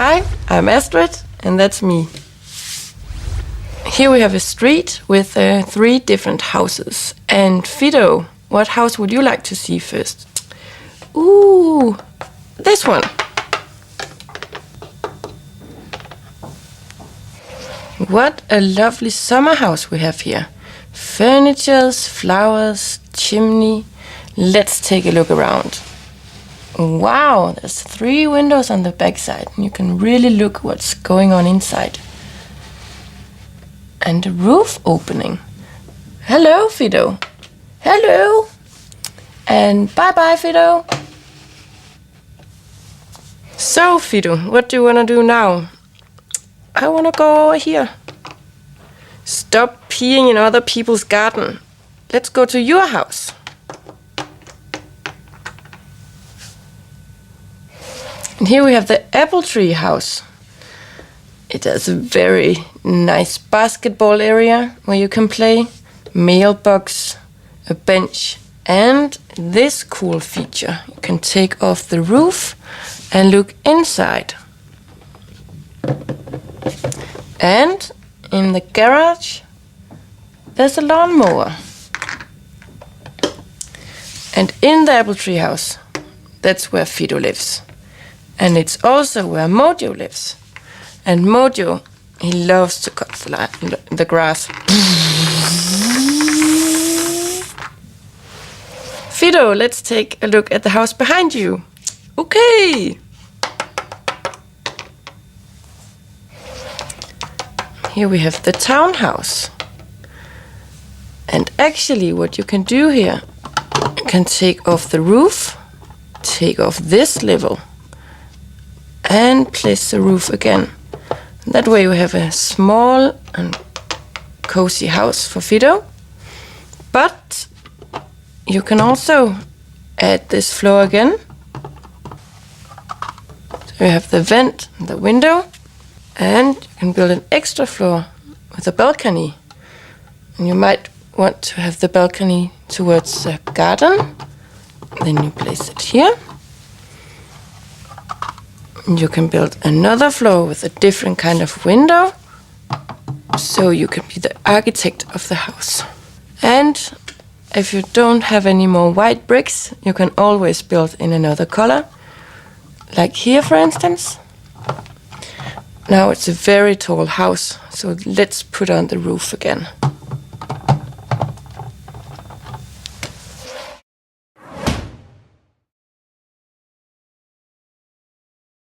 Hi, I'm Astrid, and that's me. Here we have a street with 3 different houses. And Fido, what house would you like to see first? Ooh, this one. What a lovely summer house we have here. Furnitures, flowers, chimney. Let's take a look around. Wow, there's 3 windows on the back side. You can really look what's going on inside. And a roof opening. Hello, Fido. Hello. And bye-bye, Fido. So, Fido, what do you want to do now? I want to go over here. Stop peeing in other people's garden. Let's go to your house. And here we have the apple tree house. It has a very nice basketball area where you can play, mailbox, a bench, and this cool feature. You can take off the roof and look inside. And in the garage, there's a lawnmower. And in the apple tree house, that's where Fido lives. And it's also where Mojo lives. And Mojo, he loves to cut the grass. Fido, let's take a look at the house behind you. Okay. Here we have the townhouse. And actually what you can do here, you can take off the roof, take off this level, and place the roof again. That way we have a small and cozy house for Fido. But you can also add this floor again. So you have the vent and the window. And you can build an extra floor with a balcony. And you might want to have the balcony towards the garden. Then you place it here. And you can build another floor with a different kind of window. So you can be the architect of the house. And if you don't have any more white bricks, you can always build in another color. Like here, for instance. Now it's a very tall house, so let's put on the roof again.